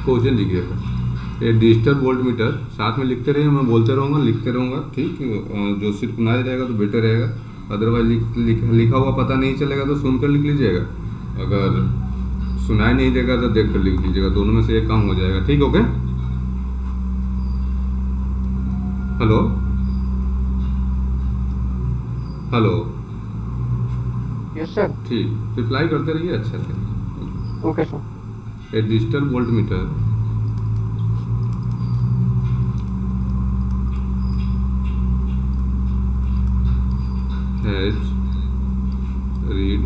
Question लिखिएगा। ये digital volt metre साथ में लिखते रहिए, मैं बोलते रहूँगा, लिखते रहूँगा, ठीक। जो सिंक्रोनाइज रहेगा तो बेटर रहेगा, अदरवाइज लिखा हुआ पता नहीं चलेगा तो सुनकर लिख लीजिएगा, अगर सुनाई नहीं देगा तो देख कर लिख लीजिएगा, दोनों में से एक काम हो जाएगा, ठीक। Okay, hello hello, yes sir. ठीक, रिप्लाई करते रहिए अच्छे से। Okay sir. A digital volt meter has read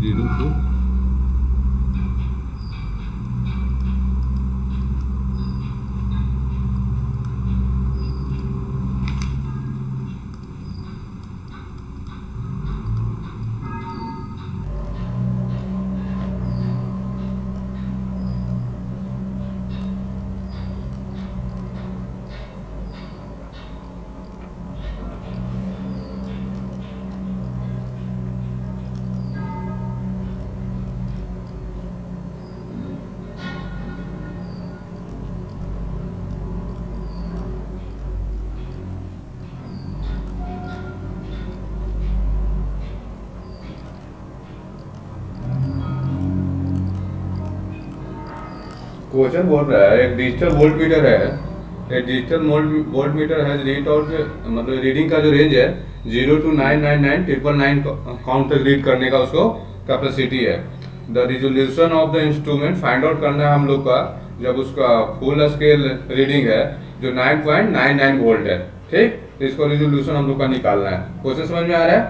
zero to question बोल रहा है एक डिजिटल वोल्ट मीटर है, एक डिजिटल वोल्ट मीटर है, रीड आउट मतलब रीडिंग का जो रेंज है 0 to 999 काउंट तक रीड करने का उसको कैपेसिटी है। The resolution of the instrument find out करना है हम लोग का, जब उसका फुल स्केल रीडिंग है जो 9.99 वोल्ट है, ठीक। तो इसको रिजोल्यूशन हम लोग का निकालना है। क्वेश्चन समझ में आ रहा है?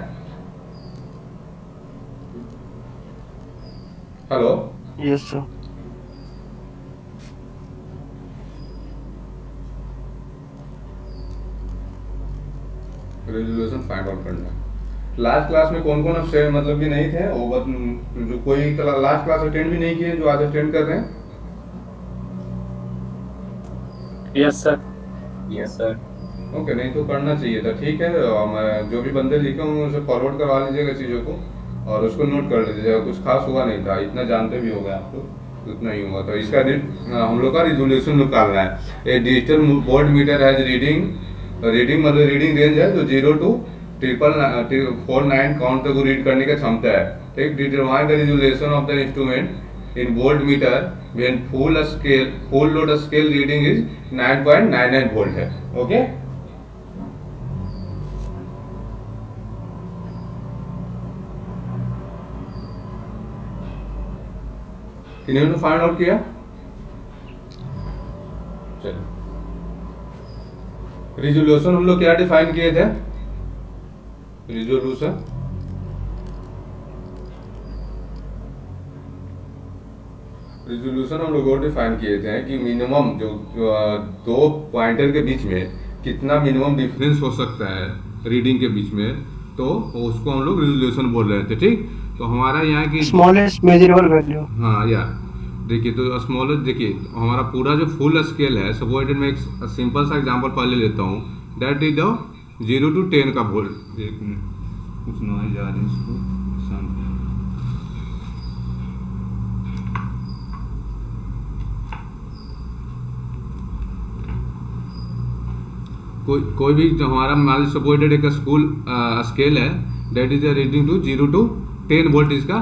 Hello, yes sir. Resolution find out करना है। लास्ट क्लास में कौन कौन अब से मतलब कि नहीं थे वो जो कोई लास्ट क्लास अटेंड भी नहीं किए जो आज अटेंड कर रहे हैं? Yes sir. Yes sir. Okay, नहीं तो करना चाहिए था, ठीक है। मैं जो भी बंदे लिखे होंगे उसे फॉरवर्ड करवा लीजिएगा चीज़ों को, और उसको नोट कर लीजिएगा। कुछ खास हुआ नहीं था, इतना जानते भी हो गए आप लोग, उतना ही हुआ। तो इसका हम लोग का रिजोल्यूशन निकालना है। A digital board meter has reading मतलब रीडिंग रेंज है जो 0 to 499 काउंट तक रीड करने की क्षमता है, ठीक। Determine the resolution of the instrument in volt meter when full load scale reading is 9.99 volt है। ओके, इन्होंने फाइंड आउट किया। चलो, रिजोल्यूशन हम लोग क्या डिफाइन किए थे? रिजोल्यूशन हम लोग डिफाइन किए थे कि मिनिमम जो दो पॉइंटर के बीच में कितना मिनिमम डिफरेंस हो सकता है रीडिंग के बीच में, तो उसको हम लोग रिजोल्यूशन बोल रहे थे, ठीक। तो हमारा यहाँ की स्मॉलेस्ट मेजरेबल वैल्यू। हाँ यार, देखिए तो स्मॉलेस्ट, देखिए हमारा पूरा जो फुल स्केल है, सपोज मैं एक सिंपल सा एग्जांपल पहले लेता हूँ, दैट इज द 0 to 10 का वोल्ट। एक मिनट, कुछ नॉइज आ रही है, इसको शांत। कोई भी जो हमारा मान लीजिए सपोज एक स्कूल स्केल है, that is reading to 0 to 10 volt, इसका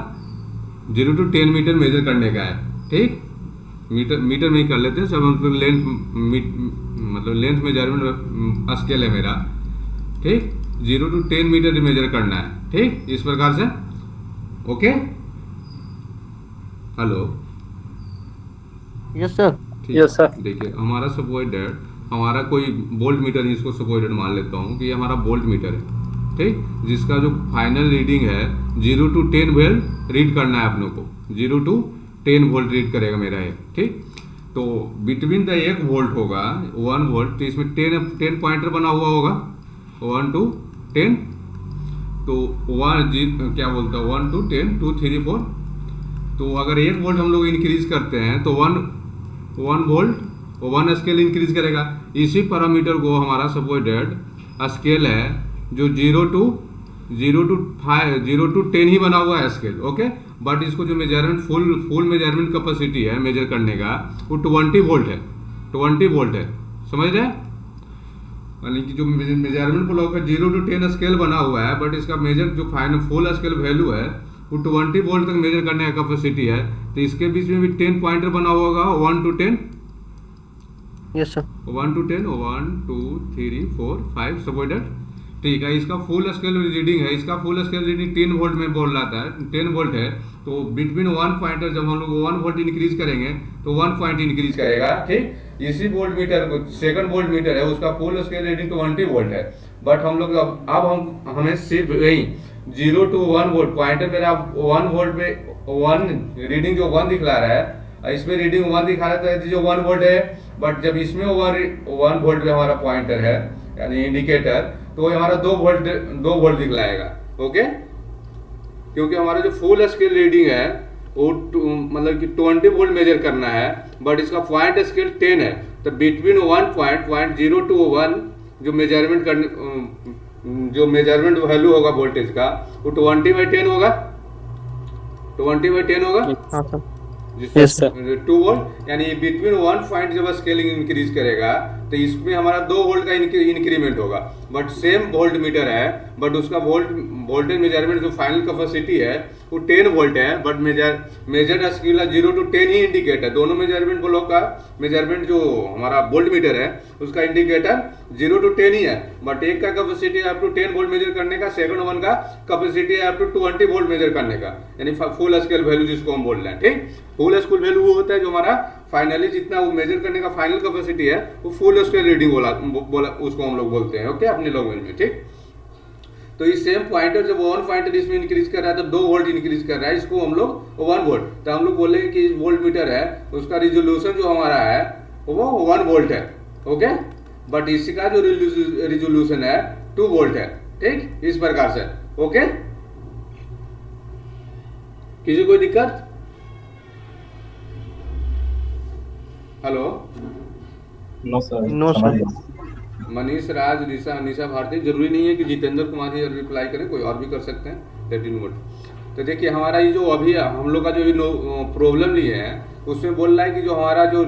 0 to 10 मीटर मेजर करने का है, ठीक। मीटर में ही कर लेते हैं सब, मतलब लेंथ मेजरमेंट स्केल है मेरा, ठीक। 0 to 10 मीटर मेजर करना है, ठीक, इस प्रकार से। Okay, hello, yes sir. Yes sir. देखिए हमारा सपोज डेट, हमारा कोई वोल्ट मीटर, इसको सपोज डेट मान लेता हूँ कि ये हमारा वोल्ट मीटर है, ठीक, जिसका जो फाइनल रीडिंग है 0 to 10 वोल्ट रीड करना है अपनों को, 0 to 10 वोल्ट रीड करेगा मेरा ये, ठीक। तो बिटवीन द 1 वोल्ट होगा 1 वोल्ट, तो इसमें 10 पॉइंटर बना हुआ होगा 1 to 10, तो क्या बोलता है 1 to 10 2 3 4, तो अगर 1 वोल्ट हम लोग इंक्रीज करते हैं तो 1 वोल्ट 1 स्केल इंक्रीज करेगा। इसी पैरामीटर को हमारा सपोर्टेड स्केल है जो 0 to 10 ही बना हुआ है स्केल, ओके। बट इसको जो मेजरमेंट फुल मेजरमेंट कैपेसिटी है मेजर करने का वो 20 वोल्ट है, 20 वोल्ट है, समझ रहे हैं। यानी कि जो मेजरमेंट ब्लॉक का 0 to 10 स्केल बना हुआ है, बट इसका मेजर जो फाइनल फुल स्केल वैल्यू है वो 20 वोल्ट तक मेजर करने का कैपेसिटी है। तो इसके बीच में भी 10 पॉइंटर बना हुआ होगा 1 to 10, yes sir. 1 to 10, 1 2 3 4 5 supported, ठीक है। इसका फुल स्केल रीडिंग है, इसका फुल स्केल रीडिंग 10 वोल्ट में बोल रहा था, 10 वोल्ट है। तो बिटवीन 1 पॉइंटर जब हम लोग 1 वोल्ट इंक्रीज करेंगे तो 1 पॉइंट इंक्रीज करेगा, ठीक। इसी वोल्ट मीटर को सेकंड वोल्ट मीटर है, उसका फुल स्केल रीडिंग 20 वोल्ट है। बट हम लोग अब हमें सिर्फ यही 0 to 1 वोल्ट पॉइंटर मेरा 1 वोल्ट में 1 रीडिंग जो 1 दिखला रहा है, इसमें रीडिंग 1 दिखा रहा था जो 1 वोल्ट है। बट जब इसमें 1 वोल्ट में हमारा पॉइंटर है यानी इंडिकेटर, तो हमारा 2 वोल्ट दिखलाएगा, ओके। क्योंकि हमारा जो फुल स्केल रीडिंग है वो मतलब कि 20 वोल्ट मेजर करना है, बट इसका पॉइंट स्केल 10 है। तो बिटवीन 1.0 to 1 जो मेजरमेंट वैल्यू होगा वोल्टेज का वो 20/10 होगा, 20/10 होगा, हाँ सर। Yes, sir. 2 वोल्ट। यानी बिटवीन 1 पॉइंट जब स्केलिंग इंक्रीज करेगा तो इसमें हमारा 2 वोल्ट का इंक्रीमेंट होगा। बट सेम वोल्ट मीटर है, बट उसका वोल्टेज मेजरमेंट जो फाइनल कैपेसिटी है वो 10 वोल्ट है। बट मेजर स्केल 0 to 10 ही इंडिकेटर, दोनों मेजरमेंट ब्लॉक का मेजरमेंट जो हमारा वोल्ट मीटर है उसका इंडिकेटर 0 to 10 ही है। बट एक का कैपेसिटी है अप टू 10 वोल्ट मेजर करने का, सेकंड वन का कैपेसिटी है अप टू 20 वोल्ट मेजर करने का, यानी फुल स्केल वैल्यू जिसको हम बोल रहे हैं, ठीक। फुल स्केल वैल्यू वो होता है जो हमारा फाइनली जितना वो मेजर करने का फाइनल कैपेसिटी है वो फुल स्केल रीडिंग बोला उसको हम लोग बोलते हैं, ओके, अपने लैंग्वेज में, ठीक। तो इस सेम पॉइंटर जब 1 पॉइंटर इसमें इंक्रीज कर रहा है तो 2 वोल्ट इंक्रीज कर रहा है, इसको हम लोग 1 वोल्ट। तो हम लोग बोलेंगे कि वोल्ट मीटर है उसका रिजोल्यूशन जो हमारा है वो 1 वोल्ट है, ओके। बट इसका जो रिजोल्यूशन है 2 वोल्ट है, ठीक, इस प्रकार से, ओके। किसी कोई दिक्कत? Hello, no sir. No sir. Manish Raj, Risha, Anisha Bharti, जरूरी नहीं है कि जितेंद्र कुमार ही रिप्लाई करें, कोई और भी कर सकते हैं 13 वोल्ट। तो देखिए हमारा ये जो अभी हम लोग का जो प्रॉब्लम लिए हैं उसमें बोल रहा है कि जो हमारा जो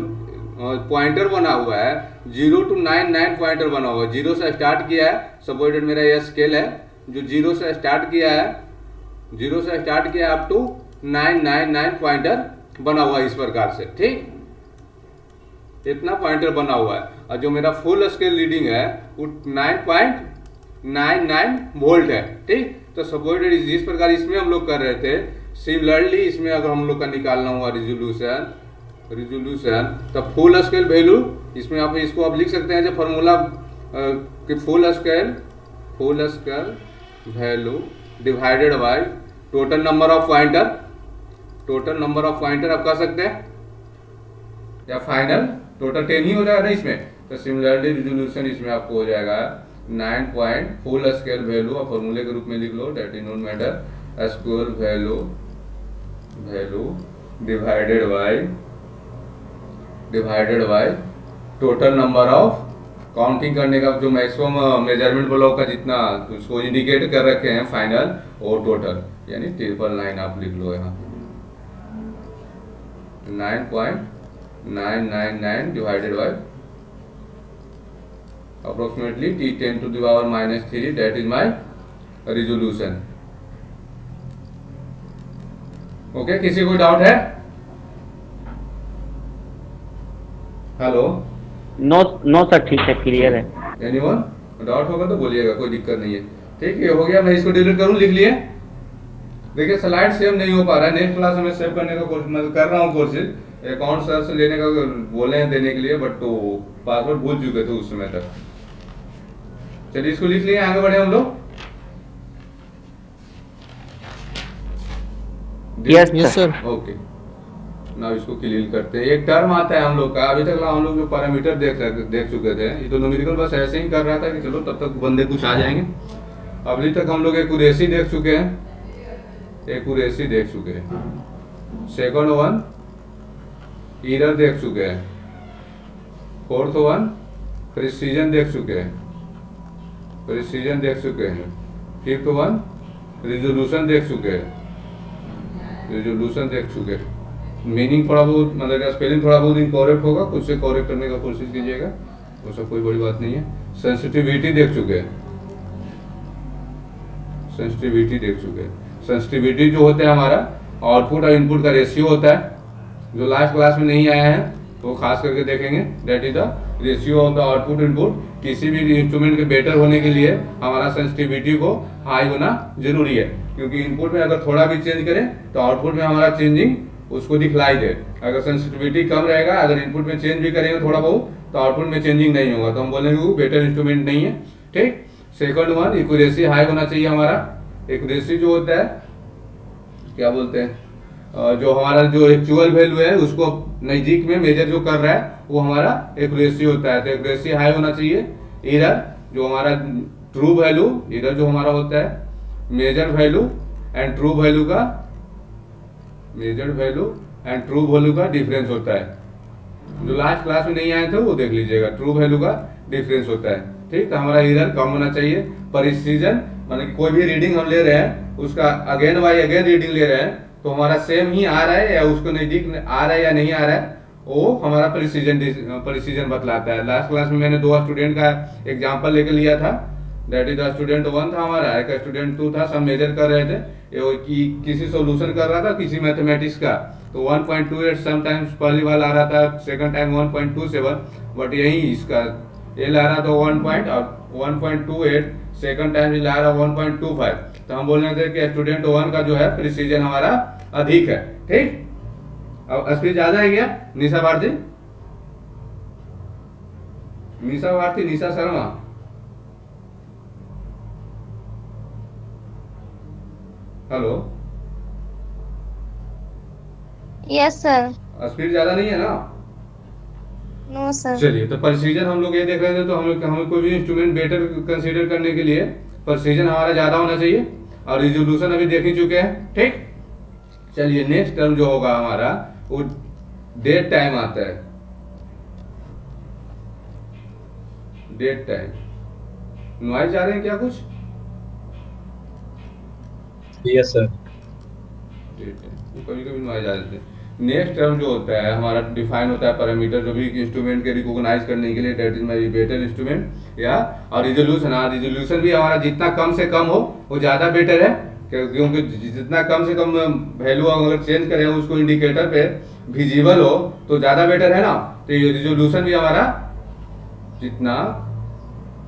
पॉइंटर बना हुआ है 0 to 99 पॉइंटर बना हुआ है, 0 से स्टार्ट किया है, सपोर्टेड मेरा यह स्केल है जो 0 से स्टार्ट किया है, 0 से स्टार्ट किया अप टू 999 पॉइंटर बना हुआ है इस प्रकार से, ठीक। इतना पॉइंटर बना हुआ है और जो मेरा फुल स्केल रीडिंग है वो 9.99 वोल्ट है, ठीक। तो सपोर्टेड जिस प्रकार इसमें हम लोग कर रहे थे, सिमिलरली इसमें अगर हम लोग का निकालना हुआ रिजोल्यूशन तो फुल स्केल वैल्यू इसमें आप इसको आप लिख सकते हैं जो फॉर्मूला कि full scale value divided by total number of pointer आप कह सकते हैं, या फाइनल टोटल 10 ही हो जाएगा ना इसमें। तो सिमिलरली रिजोल्यूशन इसमें आपको हो जाएगा 9 पॉइंट फुल स्केल वैल्यू और फॉर्मूले के रूप में लिख लो, that is known matter scale value divided by total number of, counting करने का जो मैक्सिमम मेजरमेंट ब्लॉक का जितना उसको इंडिकेट कर रखे हैं फाइनल और टोटल, यानी 999 आप लिख लो यहाँ 9.999 divided by approximately T10 to the power -3, that is my resolution, okay. किसी कोई डाउट है? हेलो, नो सर, ठीक है, क्लियर है। एनीवन डाउट होगा तो बोलिएगा, कोई दिक्कत नहीं है, ठीक है। हो गया, मैं इसको डिलीट करूं, लिख लिए। देखिए स्लाइड सेव नहीं हो पा रहा है, नेक्स्ट क्लास में सेव करने का कोशिश मैं कर रहा हूँ, कोशिश अकाउंट सर से लेने का बोले हैं देने के लिए, बट तो पासवर्ड भूल चुके थे उस समय तक। चलिए इसको लिख लिए, आगे बढ़े हम लोग। Yes sir. ओके, ना इसको क्लियर करते हैं। एक टर्म आता है हम लोग का, अभी तक हम लोग जो पैरामीटर देख चुके थे, ये तो न्यूमेरिकल बस ऐसे ही कर रहा था कि चलो तब तक बंदे कुछ आ जाएंगे। अभी तक हम लोग एक्यूरेसी देख चुके हैं, सेकंड वन एरर देख चुके हैं, फोर्थ वन प्रिसीजन देख चुके हैं, प्रिसीजन देख चुके हैं, फिफ्थ वन रिजोल्यूशन देख चुके हैं, रिजोल्यूशन देख चुके हैं। मीनिंग थोड़ा बहुत मतलब स्पेलिंग थोड़ा बहुत इनकरेक्ट होगा, खुद से करेक्ट करने का कोशिश कीजिएगा, वो सब कोई बड़ी बात नहीं है। सेंसिटिविटी देख चुके हैं, सेंसिटिविटी देख चुके हैं। सेंसिटिविटी जो होता है हमारा आउटपुट और इनपुट का रेशियो होता है, जो लास्ट क्लास में नहीं आया है वो खास करके देखेंगे। That is the ratio of the output input. किसी भी इंस्ट्रूमेंट के बेटर होने के लिए हमारा सेंसिटिविटी को हाई होना जरूरी है, क्योंकि इनपुट में अगर थोड़ा भी चेंज करें तो आउटपुट में हमारा चेंजिंग उसको दिखलाई दे। अगर सेंसिटिविटी कम रहेगा, अगर इनपुट में चेंज भी करेंगे थोड़ा बहुत, तो आउटपुट में चेंजिंग नहीं होगा, तो हम बोलेंगे वो बेटर इंस्ट्रूमेंट नहीं है। ठीक। सेकंड वन एक्यूरेसी हाई होना चाहिए हमारा। एक्यूरेसी जो होता है क्या बोलते हैं, जो हमारा जो एक्चुअल वैल्यू है उसको नजदीक में मेजर जो कर रहा है वो हमारा एक्यूरेसी होता है, तो एक्यूरेसी हाई होना चाहिए। एरर जो हमारा ट्रू वैल्यू, एरर जो हमारा होता है measure value and true value का, measure value and true value का डिफरेंस होता है। जो लास्ट क्लास में नहीं आए थे वो देख लीजिएगा, ट्रू वैल्यू का डिफरेंस होता है। ठीक। तो हमारा एरर कम होना चाहिए। प्रिसीजन मतलब कोई भी रीडिंग हम ले रहे हैं उसका अगेन बाय अगेन रीडिंग ले रहे हैं, तो हमारा सेम ही आ रहा है या उसको नजदीक आ रहा है या नहीं आ रहा है, वो हमारा प्रिसीजन बतलाता है। लास्ट क्लास में मैंने दो स्टूडेंट का एग्जांपल लेके लिया था। दैट इज द स्टूडेंट 1 था हमारा, एक स्टूडेंट 2 था। सब मेजर कर रहे थे कि किसी सॉल्यूशन कर रहा था किसी मैथमेटिक्स का, तो 1.28 समटाइम्स पहली बार आ रहा था, सेकंड टाइम 1.27, बट यही इसका ये ला रहा था 1.28, सेकंड टाइम ला रहा 1.25। तो हम बोल रहे थे कि स्टूडेंट 1 का जो है प्रिसीजन हमारा अधिक है। ठीक। अब स्पीड ज्यादा है क्या? Nisha Bharti, Nisha Bharti, Nisha Sharma, hello, yes sir. Speed ज्यादा नहीं है ना? No sir. चलिए, तो प्रिसीजन हम लोग ये देख रहे थे, तो हमें कोई भी इंस्ट्रूमेंट बेटर कंसीडर करने के लिए प्रिसीजन हमारा ज्यादा होना चाहिए, और रिजोल्यूशन अभी देख ही चुके हैं। ठीक। चलिए, नेक्स्ट टर्म जो होगा हमारा वो डेट टाइम आता है। Date time. नॉइज आ रहे हैं क्या कुछ? Yes sir. डेट टाइम कभी कभी नॉइज आ जाते हैं। नेक्स्ट टर्म जो होता है हमारा डिफाइन होता है पैरामीटर, जो भी इंस्ट्रूमेंट के रिकॉग्नाइज करने के लिए, that is my better instrument या। और रिजोल्यूशन, हाँ रिजोल्यूशन भी हमारा जितना कम से कम हो वो ज़्यादा बेटर है, क्योंकि जितना कम से कम वैल्यू अगर चेंज करें उसको इंडिकेटर पे विजिबल हो तो ज़्यादा बेटर है ना। तो ये रिजोल्यूशन भी हमारा जितना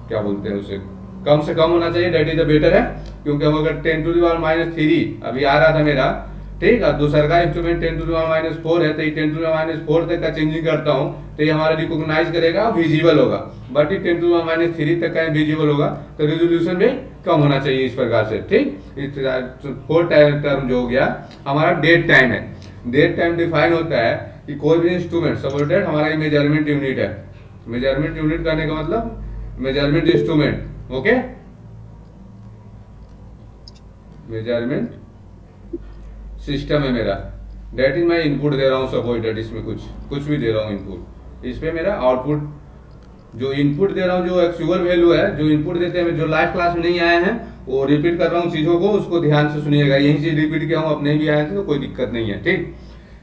क्या बोलते हैं उसे कम से कम होना चाहिए, दैट इज द बेटर है। क्योंकि हम अगर 10⁻³ अभी आ रहा था मेरा, ठीक है, दूसरा का इंस्ट्रूमेंट 10⁻⁴ है, तो ये 10⁻⁴ तक का चेंजिंग करता हूँ तो ये हमारा रिकॉग्नाइज करेगा, विजिबल होगा। बट ये 10⁻³ तक का विजिबल होगा, तो रिजोल्यूशन भी कम होना चाहिए इस प्रकार से। ठीक। फोर्थ टर्म जो हो गया हमारा डेट टाइम है। डेट टाइम डिफाइन होता है कि कोई भी इंस्ट्रूमेंट सबऑर्डिनेट हमारा मेजरमेंट यूनिट है। मेजरमेंट यूनिट करने का मतलब measurement instrument. Okay, measurement system है मेरा। डेट इज मैं इनपुट दे रहा हूँ सबऑर्डिनेट, इसमें कुछ भी दे रहा हूँ इनपुट, इस पे मेरा आउटपुट जो इनपुट दे रहा हूँ, जो एक्चुअल वैल्यू है, जो इनपुट देते हैं, जो लास्ट क्लास में नहीं आए हैं वो रिपीट कर रहा हूँ चीज़ों को, उसको ध्यान से सुनिएगा। यही चीज़ रिपीट किया हूँ, अपने भी आए थे तो कोई दिक्कत नहीं है। ठीक।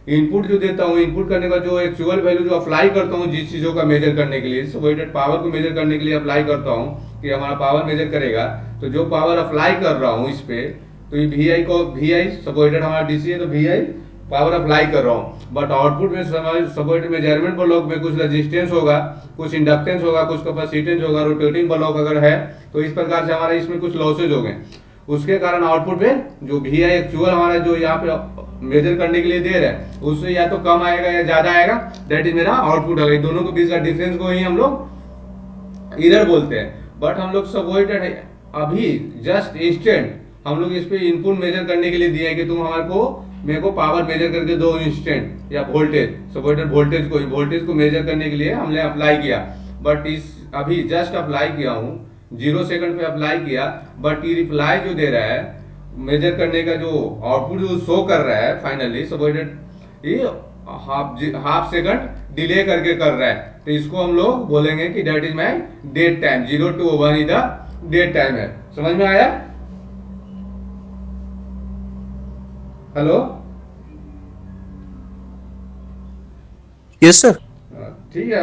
इनपुट जो देता हूँ, इनपुट करने का जो एक्चुअल वैल्यू जो अप्लाई करता हूँ जिस चीज़ों का मेजर करने के लिए, सबऑर्डिनेट पावर को मेजर करने के लिए अप्लाई करता हूँ कि हमारा पावर मेजर करेगा, तो जो पावर अप्लाई कर रहा हूँ इस पे, तो ये VI को, VI सबऑर्डिनेट हमारा DC है तो VI पावर अप्लाई कर रहा हूँ। बट आउटपुट में सबऑर्डिनेट मेजरमेंट ब्लॉक में कुछ रेजिस्टेंस होगा, कुछ इंडक्टेंस होगा, कुछ कैपेसिटेंस होगा, रोटेटिंग ब्लॉक अगर है, तो इस प्रकार से हमारे इसमें कुछ लॉसेज हो गए। उसके कारण आउटपुट में जो VI एक्चुअल हमारा जो यहाँ पे मेजर करने के लिए दे रहे हैं उससे या तो कम आएगा या ज्यादा आएगा, दैट इज मेरा आउटपुट है। दोनों के बीच का डिफरेंस को ही हम लोग एरर बोलते हैं। बट हम लोग सबऑर्डिनेट अभी जस्ट इंस्टेंट हम लोग इस पे इनपुट मेजर करने के लिए दिए हैं कि तुम मेरे को पावर मेजर करके दो इंस्टेंट, या वोल्टेज, सबऑर्डिनेट वोल्टेज को मेजर करने के लिए हमने अप्लाई किया। बट इस अभी जस्ट अप्लाई किया हूँ, 0 सेकंड पे अप्लाई किया, बट ये रिप्लाई जो दे रहा है मेजर करने का जो आउटपुट जो शो कर रहा है फाइनली सबॉइडेड ये हाफ सेकंड डिले करके कर रहा है, तो इसको हम लोग बोलेंगे कि that is my dead time, 0 to 1 is the dead time है। समझ में आया? Hello, yes sir. ठीक है।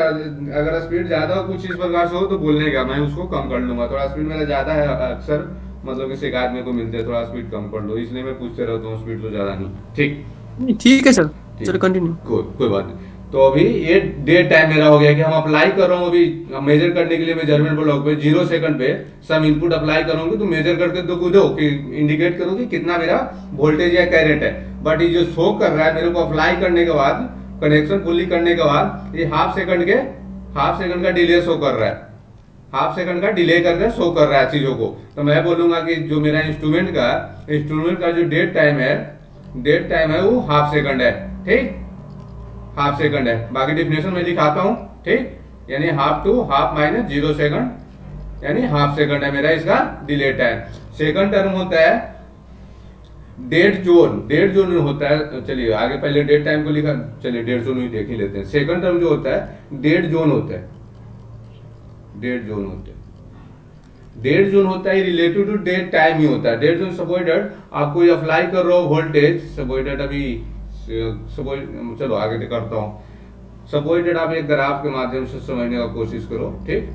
अगर स्पीड ज्यादा हो कुछ इस प्रकार से हो तो बोलने का, मैं उसको कम कर लूंगा। थोड़ा स्पीड मेरा ज्यादा है अक्सर, मतलब कि शिकायत मेरे को मिलते हैं थोड़ा स्पीड कम कर लो, इसलिए मैं पूछते रहता हूँ स्पीड तो ज्यादा नहीं। ठीक, ठीक है सर, ठीक। चलो कंटिन्यू। कोई बात नहीं। तो अभी ये डेट टाइम मेरा हो गया कि हम अप्लाई कर रहा हूँ अभी मेजर करने के लिए मेजरमेंट ब्लॉक पे 0 सेकंड पे सम इनपुट अप्लाई करूंगी तो मेजर करके तो दो कि इंडिकेट करो कि कितना मेरा वोल्टेज या कैरेट है। बट ये जो शो कर रहा है मेरे को अप्लाई करने के बाद, कनेक्शन फुल्ली करने के बाद, ये हाफ सेकंड का डिले शो कर रहा है, हाफ सेकंड का डिले करके शो कर रहा है चीजों को। तो मैं बोलूंगा कि जो मेरा इंस्ट्रूमेंट का जो डेट टाइम है वो हाफ सेकंड है। ठीक, हाफ सेकंड है। बाकी डिफिनेशन में लिखाता हूं। ठीक, यानी half to half minus 0 second यानी हाफ सेकंड है मेरा इसका डिले टाइम। सेकंड टर्म होता है डेड जोन होता है। चलिए आगे पहले डेट टाइम को लिखा, चलिए डेड जोन ही देख ही लेते हैं। सेकंड टर्म जो होता है डेड जोन होता है, डेड जोन होता है रिलेटेड टू डेट टाइम ही होता है। डेड जोन सबॉइडेड आप कोई अप्लाई कर रहे हो वोल्टेज सबॉइडेड, अभी चलो आगे करता हूं। सबॉइडेड आप एक ग्राफ के माध्यम से समझने का कोशिश करो। ठीक,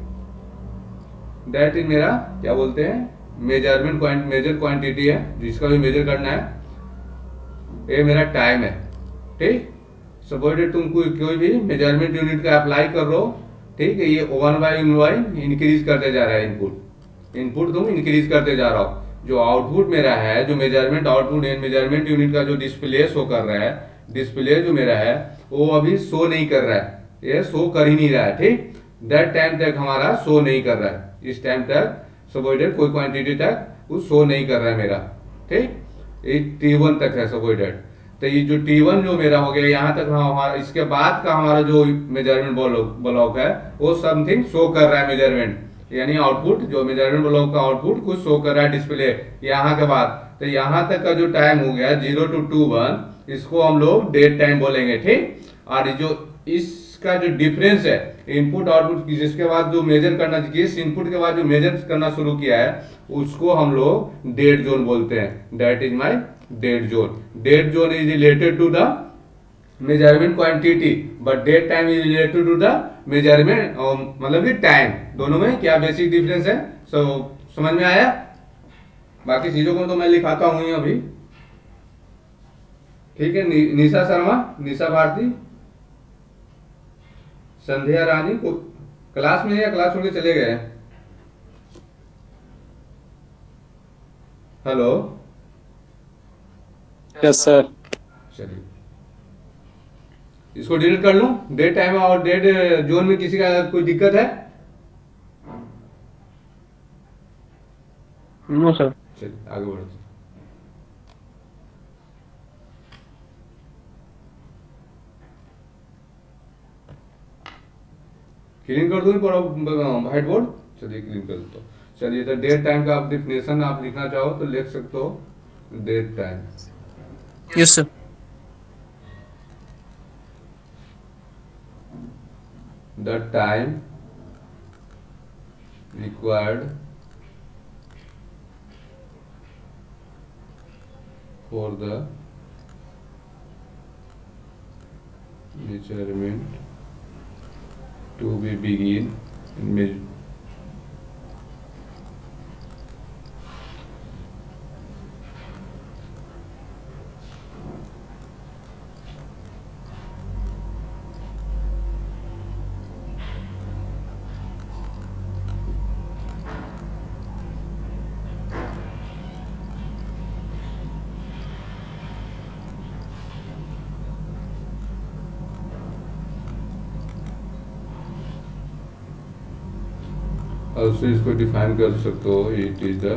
दैट इज मेरा क्या बोलते हैं मेजर क्वांटिटी है जिसका भी मेजर करना है, ये मेरा टाइम है। ठीक, सबॉइडेड तुम कोई भी मेजरमेंट यूनिट का अप्लाई कर रहे हो। ठीक है, ये 1 बाई इंक्रीज करते जा रहा है, इनपुट तुम इंक्रीज करते जा रहा हो। जो आउटपुट मेरा है, जो मेजरमेंट आउटपुट मेजरमेंट यूनिट का जो डिस्प्ले शो कर रहा है, डिस्प्ले जो मेरा है वो अभी शो नहीं कर रहा है, ये शो कर ही नहीं रहा है। ठीक, दैट टाइम तक हमारा शो नहीं कर रहा है, इस टाइम तक सबॉइडेड कोई क्वांटिटी तक वो शो नहीं कर रहा है मेरा। ठीक, ये T1 तक है सबॉइडेड। तो ये जो T1 जो मेरा हो गया यहाँ तक हमारा, इसके बाद का हमारा जो मेजरमेंट ब्लॉक है वो समथिंग शो कर रहा है मेजरमेंट, यानी आउटपुट जो मेजरमेंट ब्लॉक का आउटपुट कुछ शो कर रहा है डिस्प्ले यहाँ के बाद। तो यहाँ तक का जो टाइम हो गया 0 to 1 इसको हम लोग डेट टाइम बोलेंगे। ठीक, और जो इसका जो डिफरेंस है इनपुट आउटपुट की, जिसके बाद जो मेजर करना, जिस इनपुट के बाद जो मेजर करना शुरू किया है उसको हम लोग डेड जोन बोलते हैं। That is my dead zone. Dead zone is related to the measurement quantity but dead time is related to the measurement, मतलब कि टाइम। दोनों में क्या बेसिक डिफरेंस है, समझ में आया? बाकी चीजों को तो मैं लिखाता हूं ही अभी। ठीक है, निशा शर्मा, निशा भारती, संध्या रानी को क्लास में या क्लास छोड़ के चले गए? Hello, yes sir. चलिए इसको डिलीट कर लूं। डेट टाइम और डेट जोन में किसी का कोई दिक्कत है? No sir. चलिए आगे बढ़ते। क्लीन कर दूं व्हाइट बोर्ड? चलिए क्लीन कर देता हूँ। चलिए, तो डेट टाइम का आप डिफिनेशन आप लिखना चाहो तो लिख सकते हो। Dead time yes sir. the time required for the measurement to be begin in also इसको डिफाइन कर सकते हो। इट इज द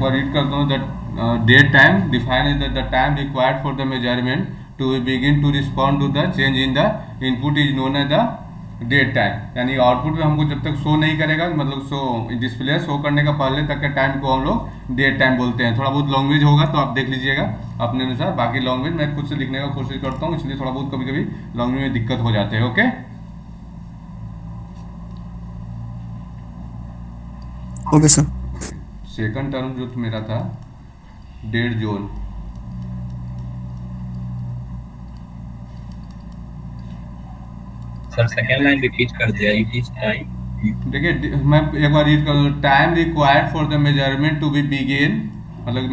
बार रीड करता हूँ। The dead time define is the time required for the measurement to begin to respond to the change in the input is known as the dead time. यानी output में हमको जब तक show नहीं करेगा, मतलब शो डिस्प्ले शो करने का पहले तक के टाइम को हम लोग डेट टाइम बोलते हैं। थोड़ा बहुत लैंग्वेज होगा तो आप देख लीजिएगा अपने अनुसार, बाकी लैंग्वेज मैं खुद से लिखने का कोशिश करता हूँ, इसलिए थोड़ा बहुत कभी कभी लैंग्वेज में दिक्कत हो जाते हैं। Okay, okay sir. Second term जो मेरा था dead zone, sir second line repeat कर दिया, इट इज टाइम। देखिए मैं एक बार रीड करूँ। Time required for the measurement to be begin, मतलब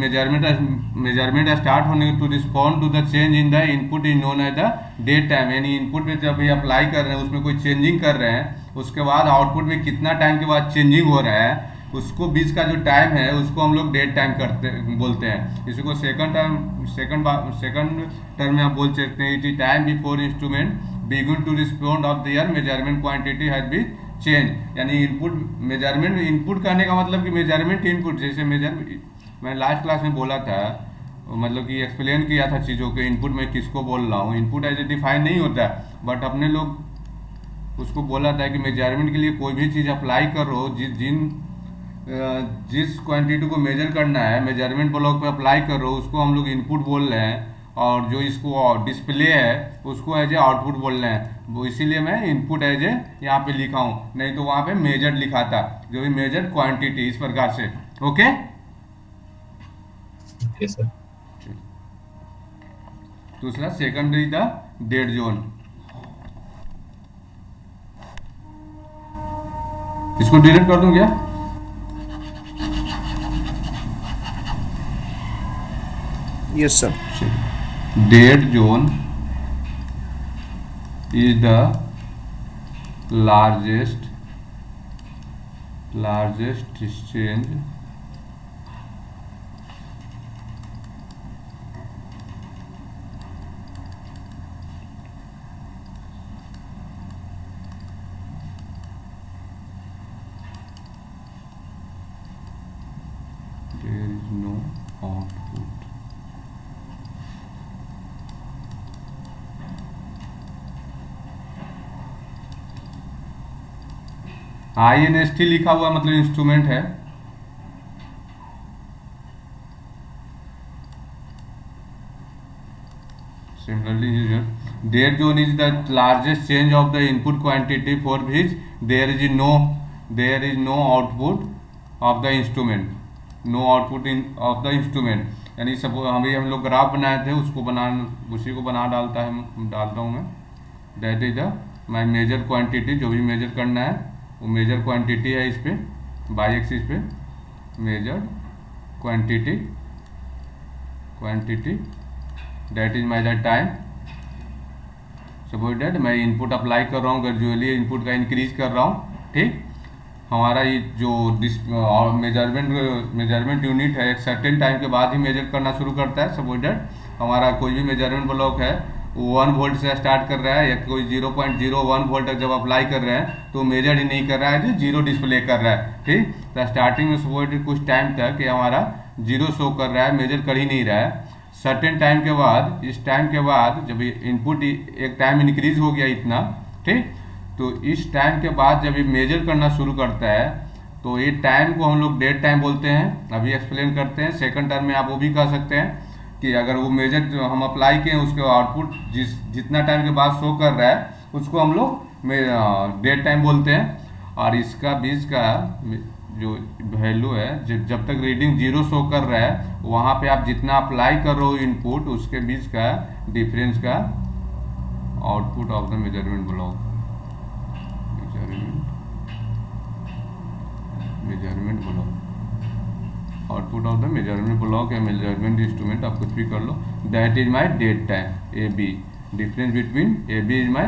मेजरमेंट स्टार्ट होने to respond to the change in the input is known as the dead time. यानी इनपुट में जब ये अप्लाई कर रहे हैं, उसमें कोई चेंजिंग कर रहे हैं, उसके बाद आउटपुट में कितना टाइम के बाद चेंजिंग हो रहा है, उसको बीच का जो टाइम है उसको हम लोग डेट टाइम बोलते हैं। इसी को सेकंड टर्म में आप बोल सकते हैं, it is time before instrument begin to respond of their measurement quantity has been change. यानी इनपुट मेजरमेंट, इनपुट कहने का मतलब कि मेजरमेंट इनपुट, जैसे मैं लास्ट क्लास में बोला था, मतलब कि एक्सप्लेन किया था चीज़ों के इनपुट में किसको बोल रहा हूँ। इनपुट ऐसे डिफाइन नहीं होता, बट अपने लोग उसको बोला था कि मेजरमेंट के लिए कोई भी चीज़ अप्लाई कर रहे हो, जिस क्वांटिटी को मेजर करना है मेजरमेंट ब्लॉक पे अप्लाई कर रहे हो, उसको हम लोग इनपुट बोल रहे हैं, और जो इसको डिस्प्ले है उसको एज ए आउटपुट बोल रहे हैं। वो इसीलिए मैं इनपुट एज ए यहाँ पे लिखा हूँ, नहीं तो वहाँ पे मेजर लिखा था, जो भी मेजर क्वांटिटी, इस प्रकार से। Okay, sir. दूसरा second is the dead zone. इसको डिलीट कर दूं क्या? Yes sir. Dead zone is the largest exchange there is no output. INST लिखा हुआ मतलब इंस्ट्रूमेंट है। Similarly, dead zone is the largest change of the input quantity for which there is no output of the instrument. No output of the instrument. यानी suppose हम लोग graph बनाए थे, उसी को डालता हूँ मैं। That is the my measure quantity, जो भी मेजर करना है वो मेजर क्वांटिटी है। इस पे बाई एक्सिस पे measure quantity that is measure time. Suppose that मैं इनपुट अप्लाई कर रहा हूँ, ग्रेजुअली इनपुट का इंक्रीज कर रहा हूँ। ठीक, हमारा ये जो मेजरमेंट यूनिट है एक सर्टेन टाइम के बाद ही मेजर करना शुरू करता है। सपोज दैट हमारा कोई भी मेजरमेंट ब्लॉक है 1 वोल्ट से स्टार्ट कर रहा है, या कोई 0.01 वोल्ट तक जब अप्लाई कर रहे हैं तो मेजर ही नहीं कर रहा है, जो जीरो डिस्प्ले कर रहा है। ठीक, तो स्टार्टिंग में सपोज कुछ टाइम तक ये हमारा जीरो शो कर रहा है, मेजर कर ही नहीं रहा है। सर्टेन टाइम के बाद, इस टाइम के बाद जब इनपुट एक टाइम इंक्रीज हो गया इतना, ठीक, तो इस टाइम के बाद जब ये मेजर करना शुरू करता है तो ये टाइम को हम लोग डेड टाइम बोलते हैं। अभी एक्सप्लेन करते हैं। सेकंड टर्म में आप वो भी कह सकते हैं कि अगर वो मेजर जो हम अप्लाई किए उसके आउटपुट जितना टाइम के बाद शो कर रहा है उसको हम लोग डेड टाइम बोलते हैं। और इसका बीच का जो वैल्यू है, जब तक रीडिंग जीरो शो कर रहा है वहाँ पे आप जितना अप्लाई कर रहे हो इनपुट, उसके बीच का डिफरेंस का output of the measurement block. Measurement block output of the measurement block या मेजरमेंट इंस्ट्रूमेंट, आप कुछ भी कर लो। That is my dead time, AB। Difference between AB is my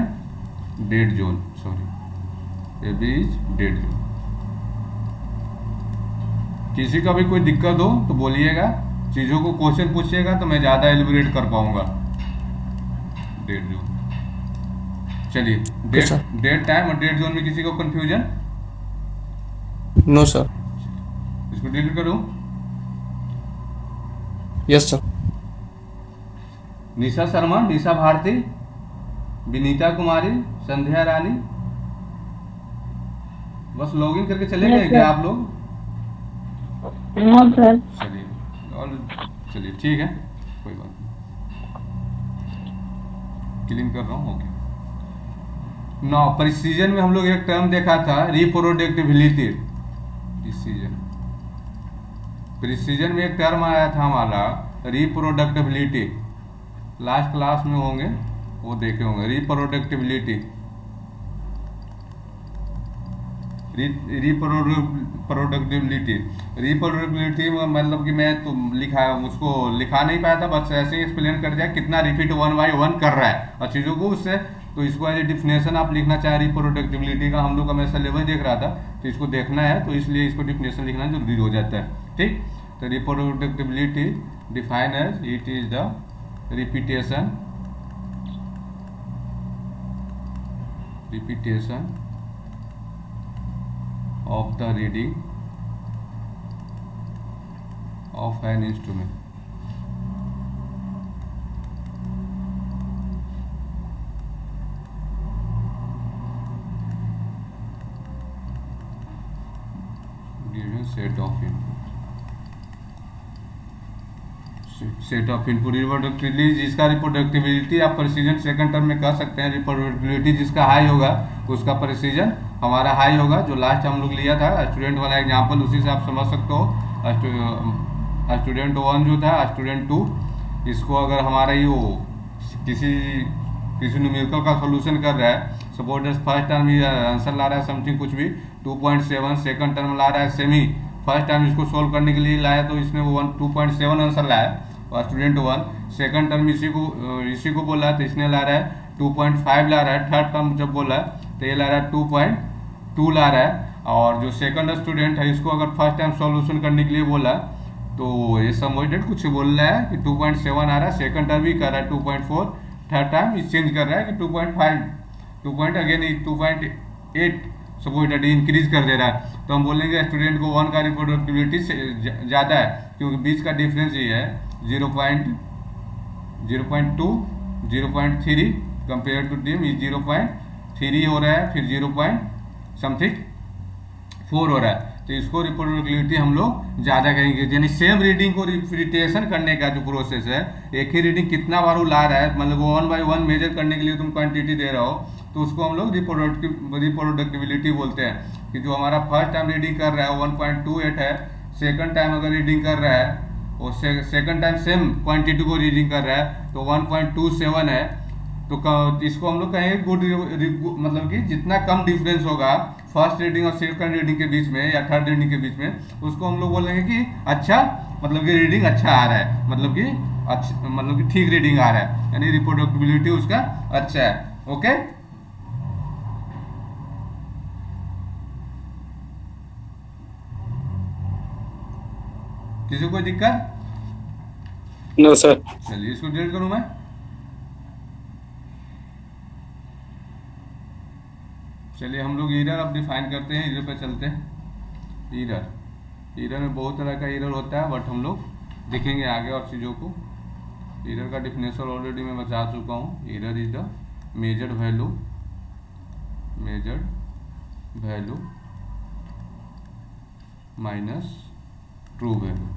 dead zone, sorry AB is dead zone. किसी का भी कोई दिक्कत हो तो बोलिएगा, चीज़ों को क्वेश्चन पूछिएगा तो मैं ज़्यादा एलिबरेट कर पाऊंगा। डेड जोन, चलिए डेड टाइम और डेड जोन में किसी को कंफ्यूजन? No sir. इसको डिलीट करूं? Yes sir. निशा शर्मा, निशा भारती, विनीता कुमारी, संध्या रानी। बस लॉगिन करके चले Yes, गए क्या sir. आप लोग? हाँ सर। चलिए, और चलिए ठीक है, कोई बात नहीं, क्लीन कर रहा हूँ। ओके, नौ प्रिसीजन में हम लोग एक टर्म देखा था, रिप्रोडक्टिबिलिटी। प्रिसीजन में एक टर्म आया था हमारा रिप्रोडक्टिबिलिटी, लास्ट क्लास में होंगे वो देखे होंगे। रिप्रोडक्टिबिलिटी, रिप्रोडक्टिबिलिटी मतलब कि मैं तो लिखा उसको लिखा नहीं पाया था, बस ऐसे ही एक्सप्लेन कर दिया कितना रिपीट 1/1 कर रहा है और चीज़ों को उससे। तो इसको एज ए डिफिनेशन आप लिखना चाहे रिप्रोडक्टिबिलिटी का, हम लोग का मैं सिलेबस देख रहा था तो इसको देखना है, तो इसलिए इसको डिफिनेशन लिखना जरूरी हो जाता है। ठीक, तो reproducibility define as it is the repetition of the reading of an instrument. Given set of input. Set of input reproductivity, जिसका रिप्रोडक्टिबिलिटी आप प्रिसीजन सेकंड टर्म में कह सकते हैं। रिप्रोडक्टिबिलिटी जिसका हाई होगा उसका प्रिसीजन हमारा हाई होगा, जो लास्ट हम लोग लिया था स्टूडेंट वाला एग्जांपल, उसी से आप समझ सकते हो। स्टूडेंट 1 जो था, स्टूडेंट 2, इसको अगर हमारा ये किसी न्यूमेरिकल का सोल्यूशन कर रहा है, सपोज फर्स्ट टर्म आंसर ला रहा है समथिंग कुछ भी 2.7, सेकंड टर्म ला रहा है सेमी, फर्स्ट टाइम इसको सोल्व करने के लिए लाया तो इसने वो 2.7 आंसर लाया, और स्टूडेंट 1 सेकंड टर्म इसी को बोला तो इसने ला रहा है 2.5 ला रहा है, थर्ड टर्म जब बोला तो ये ला रहा है 2.2 ला रहा है। और जो सेकंड स्टूडेंट है इसको अगर फर्स्ट टाइम सॉल्यूशन करने के लिए बोला तो ये समझ कुछ बोल रहा है कि 2.7 आ रहा है, सेकंड टर्म भी कर रहा है 2.4, थर्ड टाइम चेंज कर रहा है कि 2.5, 2.8 सपोज इंक्रीज कर दे रहा है। तो हम बोलेंगे स्टूडेंट को 1 का रिप्रोडक्टिबिलिटी ज़्यादा है, क्योंकि बीच का डिफरेंस ये है 0.2, 0.3 कंपेयर टू टीम 0.3 हो रहा है, फिर 0.4 हो रहा है, तो इसको रिप्रोडक्टिबिलिटी हम लोग ज़्यादा कहेंगे। यानी सेम रीडिंग को रिपीटेशन करने का जो प्रोसेस है, एक ही रीडिंग कितना बार वो ला रहा है, मतलब 1/1 मेजर करने के लिए तुम क्वांटिटी दे रहे हो, तो उसको हम लोग रिप्रोडक्टिबिलिटी बोलते हैं। कि जो हमारा फर्स्ट टाइम रीडिंग कर रहा है 1.28 है, सेकंड टाइम अगर रीडिंग कर रहा है और सेकंड टाइम सेम क्वांटिटी को रीडिंग कर रहा है तो 1.27 है, तो इसको हम लोग कहेंगे गुड, मतलब कि जितना कम डिफरेंस होगा फर्स्ट रीडिंग और सेकंड रीडिंग के बीच में या थर्ड रीडिंग के बीच में, उसको हम लोग बोलेंगे कि अच्छा, मतलब कि रीडिंग अच्छा आ रहा है, मतलब कि ठीक रीडिंग आ रहा है, यानी रिप्रोडक्टिबिलिटी उसका अच्छा है। ओके, किसी को कोई दिक्कत? No sir. चलिए इसको डिलीट करूं मैं। चलिए हम लोग एरर अब डिफाइन करते हैं, एरर पे चलते हैं। एरर में बहुत तरह का एरर होता है, बट हम लोग देखेंगे आगे और चीज़ों को। एरर का डिफिनेशन ऑलरेडी मैं बता चुका हूँ। Error is the measured value minus true value.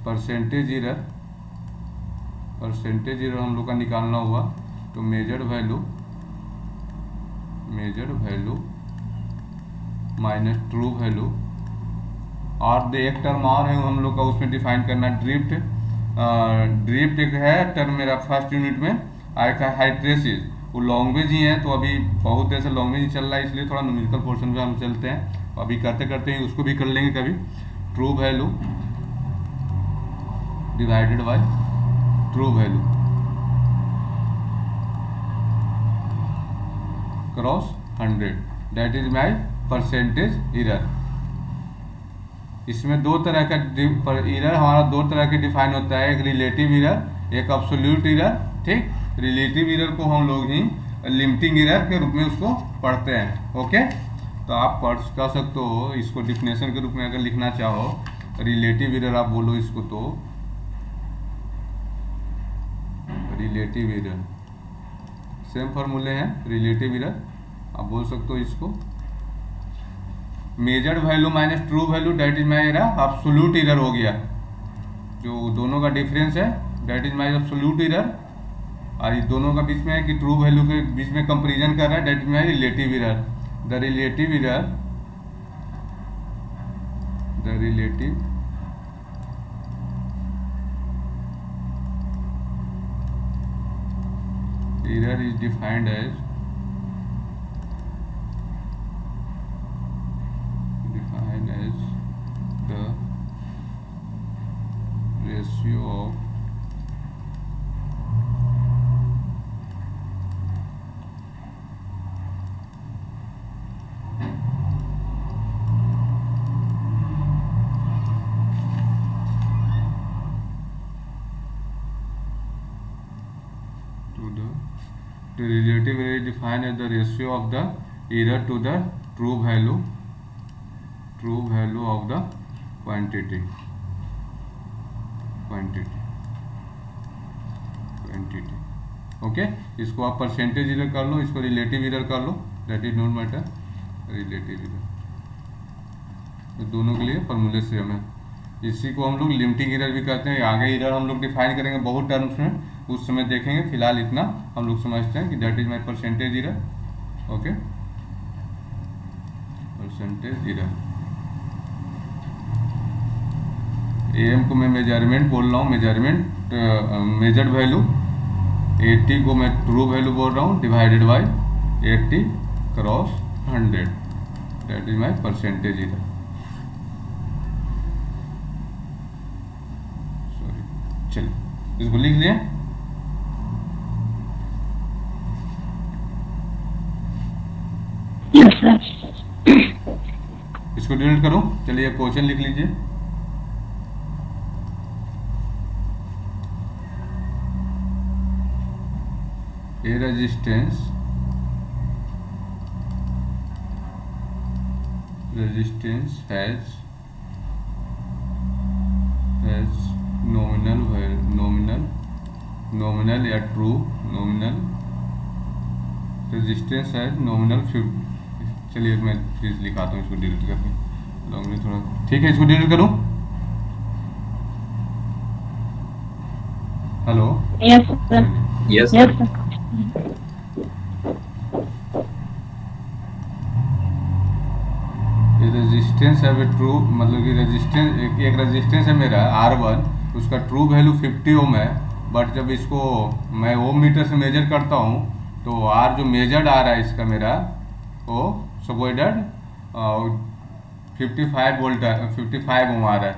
Percentage error हम लोग का निकालना हुआ तो measured value minus true value, और एक टर्म और है हम लोग का उसमें डिफाइन करना, ड्रिफ्ट एक है टर्म मेरा फर्स्ट यूनिट में आएगा, हाइड्रेसिस। वो लॉन्ग्वेज ही है, तो अभी बहुत देर से लॉन्ग्वेज ही चल रहा है, इसलिए थोड़ा न्यूमेरिकल पोर्शन पे हम चलते हैं, अभी करते करते ही उसको भी कर लेंगे कभी। True value divided by true value cross 100, that is my percentage error. इसमें दो तरह का एरर हमारा दो तरह के डिफाइन होता है, एक रिलेटिव एरर, एक एब्सोल्यूट एरर। ठीक, रिलेटिव एरर को हम लोग ही लिमिटिंग एरर के रूप में उसको पढ़ते हैं। ओके, तो आप कह सकते हो इसको डिफिनेशन के रूप में अगर लिखना चाहो रिलेटिव एरर आप बोलो इसको, तो रिलेटिव एरर सेम फॉर्मूले हैं। रिलेटिव एरर आप बोल सकते हो इसको measured value minus true value, that is my error absolute error हो गया। जो दोनों का डिफरेंस है that is my absolute error, और इस दोनों का बीच में है कि ट्रू वैल्यू के बीच में कंपैरिजन कर रहा है, that is my relative error. The relative error is defined as the ratio of the relative error is defined as the ratio of the error to the true value of the quantity। Okay, इसको आप percentage error कर लो, इसको relative error कर लो, that is not matter. Relative error दोनों के लिए फॉर्मूले सेम है। इसी को हम लोग लिमिटिंग एरर भी कहते हैं। आगे एरर हम लोग डिफाइन करेंगे बहुत टर्म्स में, उस समय देखेंगे। फिलहाल इतना हम लोग समझते हैं कि that is my percentage error. Okay, percentage error. M को मैं मेजरमेंट बोल रहा हूँ, मेजरमेंट मेजर्ड वैल्यू। 80 को मैं ट्रू वैल्यू बोल रहा हूँ, divided by 80 cross 100, that is my percentage error. Sorry, चलिए इसको लिख लिया। Yes sir. इसको डिलीट करूं, चलिए क्वेश्चन लिख लीजिए। ए रेजिस्टेंस हैज nominal या true nominal resistance has nominal 50। चलिए मैं फिर लिखाता हूँ, इसको डिलीट करके लॉन्ग में थोड़ा, ठीक है। इसको डिलीट करूँ। Hello, yes sir. Yes yes sir. Sir. ये रेजिस्टेंस है ट्रू, मतलब कि रेजिस्टेंस एक रेजिस्टेंस है मेरा R1, उसका ट्रू वैल्यू 50 ओम है, बट जब इसको मैं ओम मीटर से मेजर करता हूँ तो R जो मेजर्ड आ रहा है इसका मेरा वो सपोर्टेड 55 वोल्ट 55 ओम आ रहा है।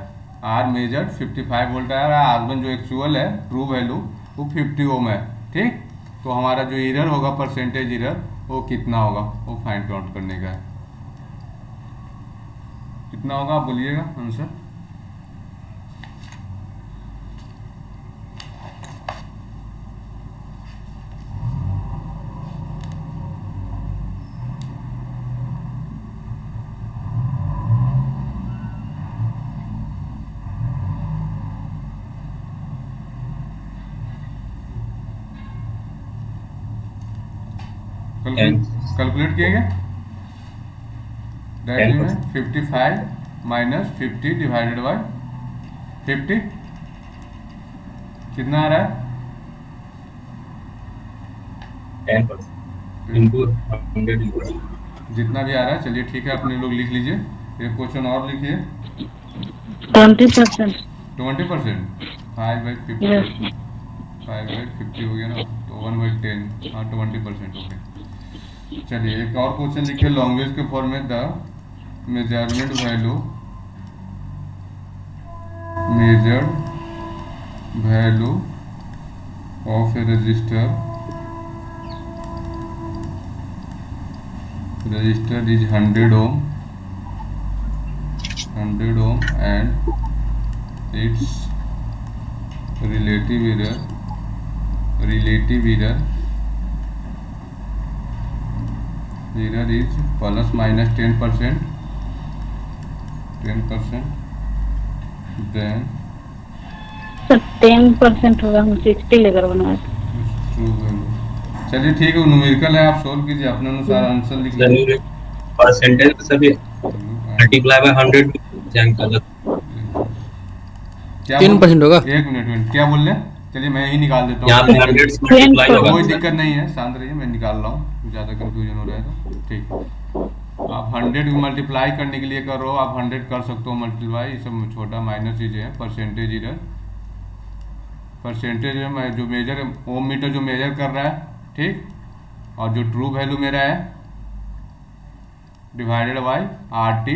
R मेजर्ड 55 वोल्ट आ रहा है, R1 जो एक्चुअल है ट्रू वैल्यू वो 50 ओम है, ठीक। तो हमारा जो एरर होगा परसेंटेज एरर वो कितना होगा, वो फाइंड आउट करने का है। कितना होगा आप बोलिएगा आंसर। कैलकुलेट किएगा, दैट में 55 माइनस 50 डिवाइडेड बाय 50 कितना आ रहा है, 10% इनटू 100 जितना भी आ रहा है। चलिए ठीक है, अपने लोग लिख लीजिए। एक क्वेश्चन और लिखिए। 20%। 20%, 5/50, यस 5/50 हो गया ना, तो 1/10, हाँ 20%। ओके, चलिए एक और क्वेश्चन लिखिए लॉन्ग्वेज के फॉर्म में। The measurement value of A register is 100 ohm and its relative error is plus minus 10%, then sir 10% होगा, हम 60 लेकर बनाए थे। True value. चलिए ठीक है, न्यूमेरिकल है, आप सोल्व कीजिए अपने अनुसार, आंसर लिख लीजिए। सर परसेंटेज सभी मल्टीप्लाई बाय 100 जैन गलत। क्या 10% होगा। एक मिनट क्या बोल रहे हैं? चलिए मैं ही निकाल देता हूँ, यहाँ पे कोई 100 दिक्कत से मल्टीप्लाई होगा कोई सर। दिक्कत नहीं है, शांत रहिए, मैं निकाल रहा हूँ, ज़्यादा कंफ्यूजन हो रहा है तो ठीक। आप 100 मल्टीप्लाई करने के लिए कर रहे हो, आप 100 कर सकते हो मल्टीप्लाई, ये सब छोटा माइनर चीज़ें हैं। परसेंटेज इधर, परसेंटेज है जो मेजर ओम मीटर जो मेजर कर रहा है, ठीक, और जो ट्रू वैल्यू मेरा है डिवाइडेड बाई RT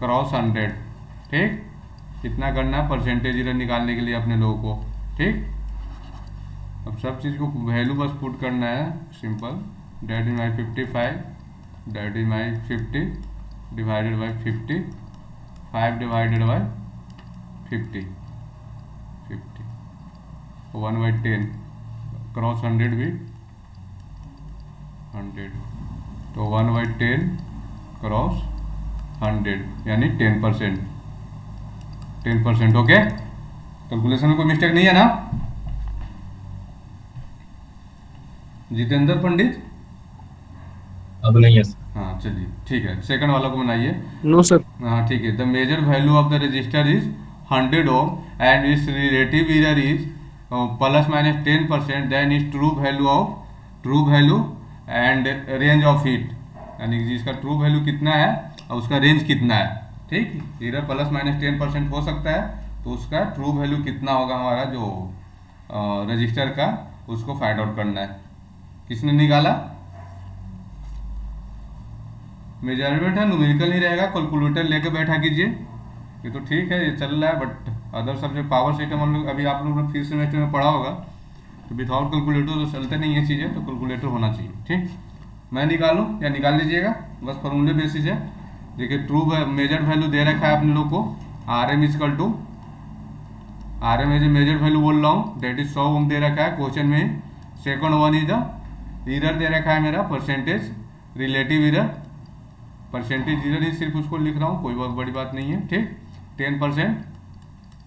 क्रॉस 100, ठीक, कितना करना है परसेंटेज इधर निकालने के लिए अपने लोगों को, ठीक। अब सब चीज़ को वैल्यू बस पुट करना है, simple, that is my 55, that is my 50 divided by 50, 5 divided by 50, 1/10 cross 100 भी 100, तो 1/10 क्रॉस 100 यानी 10%, 10%। ओके, कैलकुलेशन में कोई मिस्टेक नहीं है ना जितेंद्र पंडित? अब नहीं है सर। हाँ चलिए ठीक है, सेकंड वाला को बनाइए। No sir. हाँ ठीक है, the measure value of the resistor is 100 ohm and its relative error is plus minus 10%, then is true value and range of heat, यानी कि जिसका ट्रू वैल्यू कितना है और उसका रेंज कितना है, ठीक। एरर प्लस माइनस 10% हो सकता है, तो उसका ट्रू वैल्यू कितना होगा हमारा जो रजिस्टर का, उसको फाइंड आउट करना है। किसने निकाला? मेजरमेंट है, न्यूमेरिकल नहीं रहेगा, कैलकुलेटर लेके बैठा कीजिए। ये तो ठीक है, ये चल रहा है, but other subject power system हम लोग अभी आप लोगों ने फिफ्थ सेमेस्टर में पढ़ा होगा, तो विदाउट कैलकुलेटर तो चलते नहीं है चीज़ें, तो कैलकुलेटर होना चाहिए, ठीक। मैं निकालूं या निकाल लीजिएगा, बस फॉर्मूले बेसिस है। देखिए ट्रू मेजर वैल्यू दे रखा है अपने लोग को, RM equal to, RM as a measure value बोल रहा हूँ, डेट इज 100 ओम दे रखा है क्वेश्चन में। Second one is the error दे रखा है मेरा, percentage relative error, percentage error ही सिर्फ उसको लिख रहा हूँ, कोई बहुत बड़ी बात नहीं है, ठीक। 10%,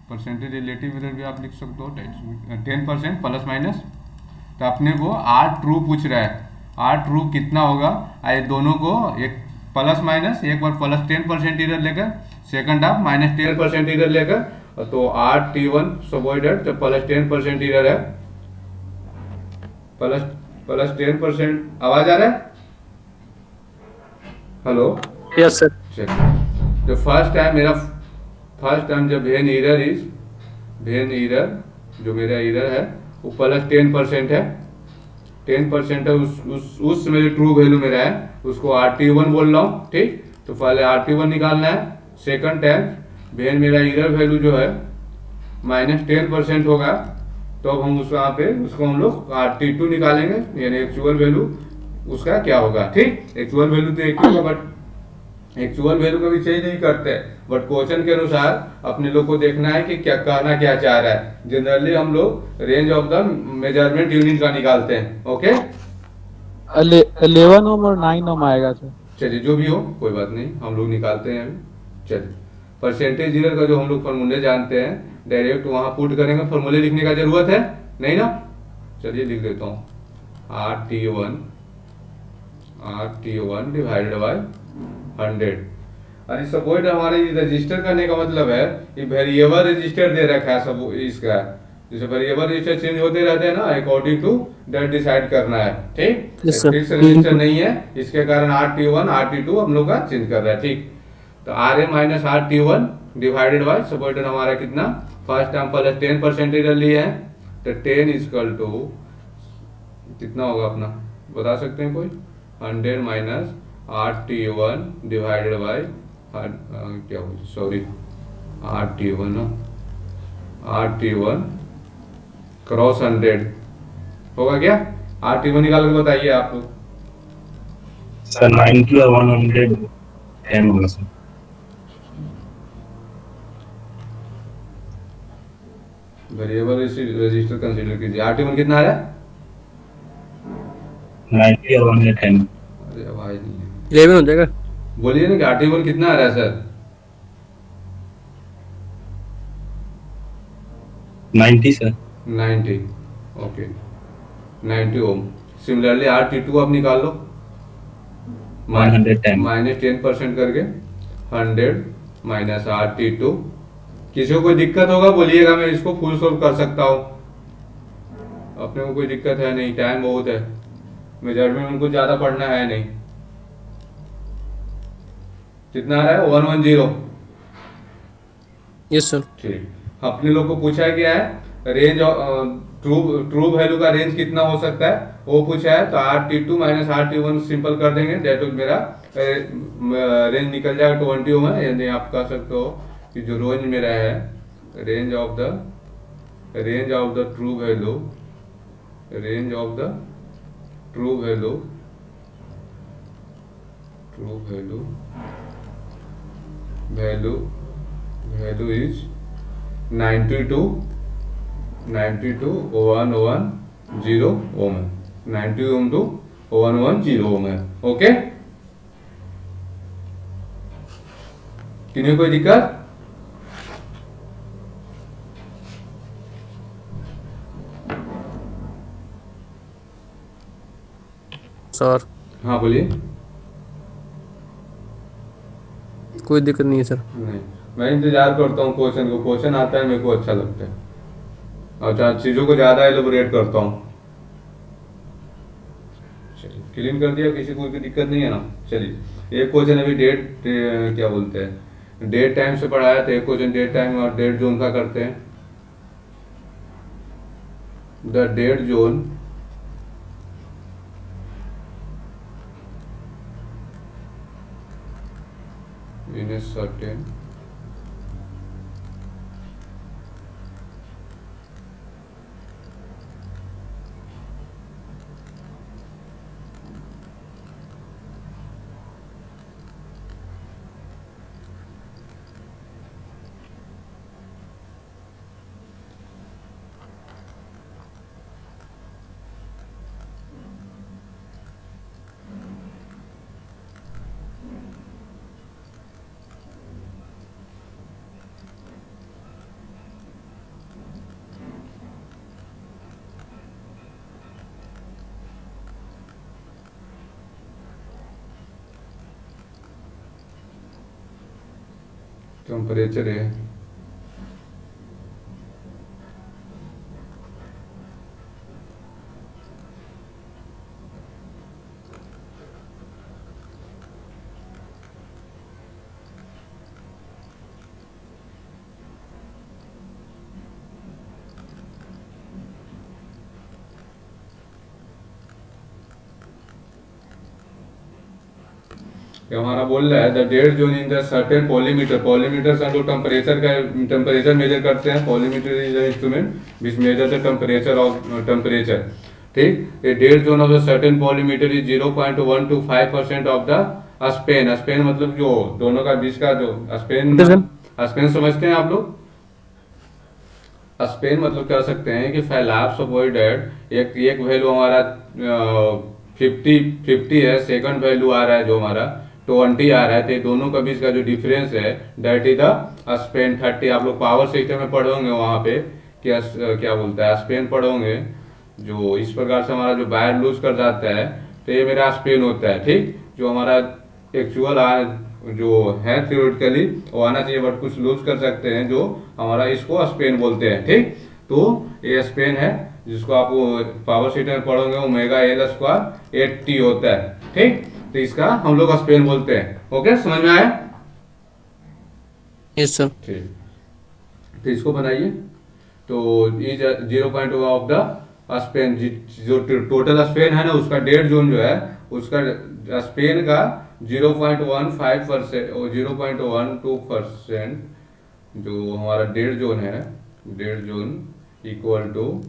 परसेंटेज रिलेटिव एरर भी आप लिख सकते हो, 10% प्लस माइनस, तो अपने को R ट्रू पूछ रहा है, R ट्रू कितना होगा, ये दोनों को एक प्लस माइनस, एक बार प्लस 10% एरर लेकर, सेकंड हाफ माइनस 10% एरर लेकर, तो RT1 सबॉइडेड, तो प्लस 10% एरर है, प्लस 10%। आवाज आ रहा है? Hello, yes sir. जो फर्स्ट टाइम जब वेन एरर जो मेरा एरर है वो प्लस 10% है, 10% है, उस मेरे ट्रू वैल्यू मेरा है, उसको RT1 बोल रहा हूँ, ठीक। तो पहले RT1 निकालना है। सेकंड टाइम वेन मेरा एरर वैल्यू जो है माइनस 10% होगा, तो अब हम वहाँ पे उसको हम लोग RT2 निकालेंगे, यानी एक्चुअल वैल्यू उसका क्या होगा, ठीक। एक्चुअल वैल्यू तो एक ही होगा, बट एक्चुअल वैल्यू कभी चेंज नहीं करते, बट क्वेश्चन के अनुसार अपने लोग को देखना है कि क्या कहना क्या चाह रहा है। जनरली हम लोग range of the measurement unit का निकालते हैं, ओके। 11 ओम और 9 ओम आएगा सर। चलिए जो भी हो कोई बात नहीं, हम लोग निकालते हैं अभी। चलिए परसेंटेज एरर का जो हम लोग फॉर्मूले जानते हैं, डायरेक्ट वहाँ पुट करेंगे, फॉर्मूले लिखने का जरूरत है नहीं ना। चलिए लिख देता हूँ, RT1 डिवाइडेड बाई 100। अरे सपोर्ट हमारे रजिस्टर करने का मतलब है कि वेरिएबल रजिस्टर दे रखा है सब इसका, जैसे वेरिएबल रजिस्टर चेंज होते रहते हैं ना, अकॉर्डिंग टू डेट डिसाइड करना है, ठीक। फिक्स रजिस्टर नहीं है, इसके कारण RT1 RT2 हम लोग का चेंज कर रहा है, ठीक। तो RM minus RT1 divided by support हमारा कितना, फर्स्ट टाइम प्लस 10% एरर लिए हैं, तो 10 इक्वल टू कितना होगा अपना, बता सकते हैं कोई? 100 माइनस RT1 डिवाइडेड बाई क्या हो, सॉरी, RT1 क्रॉस 100 होगा क्या? RT1 निकाल के बताइए आप लोग। सर 90 और 110 होगा सर। वेरिएबल रजिस्टर कंसीडर कीजिए। RT1 कितना आ रहा है? 90 और 110। अरे आवाज नहीं है, 11 हो जाएगा। बोलिए ना कि RT1 कितना आ रहा है सर? 90 सर। 90, ओके 90 ओम। सिमिलरली RT2 आप निकाल लो 110 -10% करके 100 माइनस RT2। किसी को कोई दिक्कत होगा बोलिएगा, मैं इसको फुल सॉल्व कर सकता हूँ। अपने को कोई दिक्कत है नहीं, टाइम बहुत है, मेजरमेंट उनको ज़्यादा पढ़ना है नहीं। कितना आ रहा है 110। Yes sir. ठीक, अपने लोग को पूछा गया है रेंज ट्रू वैल्यू का रेंज कितना हो सकता है वो पूछा है, तो RT2 माइनस RT1 सिंपल कर देंगे, डेट मेरा रेंज निकल जाएगा 20 ओम है। यानी आप कह सकते हो कि जो रेंज मेरा है, range of the true value, range of the true value is 92 110 ओम है, 90 ओम टू 110 ओम है। ओके, किन्हीं कोई दिक्कत? सर हाँ बोलिए। कोई दिक्कत नहीं है सर। नहीं, मैं इंतजार करता हूँ क्वेश्चन को, क्वेश्चन आता है मेरे को अच्छा लगता है और चीजों को ज्यादा एलोबरेट करता हूँ। चलिए क्लीन कर दिया, किसी को कोई दिक्कत नहीं है ना। चलिए एक क्वेश्चन अभी डेट क्या बोलते हैं, डेट टाइम से पढ़ाया था। एक क्वेश्चन डेट टाइम और डेट जोन का करते हैं। The dead zone in a certain temperature है। ये हमारा बोल रहा है the dead zone in the certain polymeter. Polymeter से हम लोग टेम्परेचर मेजर करते हैं। Polymeter is the instrument which measure the temperature of temperature. ठीक, ये dead zone of the certain polymeter is 0.125% of the span. Span मतलब जो दोनों का बीच का जो स्पेन समझते हैं आप लोग। स्पेन मतलब कह सकते हैं कि फैलाव सपोइडेड एक वैल्यू हमारा 50 है, सेकंड वैल्यू आ रहा है जो हमारा 20 आ रहा है, तो दोनों का बीच का जो डिफरेंस है दैट इज द स्पेन 30। आप लोग पावर सिस्टम में पढ़ोगे वहाँ पे क्या बोलता है स्पेन पढ़ोगे। जो इस प्रकार से हमारा जो वायर लूज कर जाता है तो ये मेरा स्पेन होता है। ठीक, जो हमारा एक्चुअल जो है थ्योरेटिकली वो आना चाहिए, बट कुछ लूज कर सकते हैं जो हमारा इसको स्पेन बोलते हैं। ठीक, तो ये स्पेन है जिसको आप पावर सिस्टम में पढ़ोगे ओमेगा एल स्क्वायर 8t होता है। ठीक, तो इसका हम लोग स्पेन बोलते हैं। ओके, समझ में आया? Yes sir. ठीक, तो इसको बनाइए। तो ये 0.1 ऑफ द स्पेन, जो टोटल स्पेन है ना उसका डेट जोन जो है उसका स्पेन का 0.15% और 0.12% जो हमारा डेट जोन है, dead zone equal to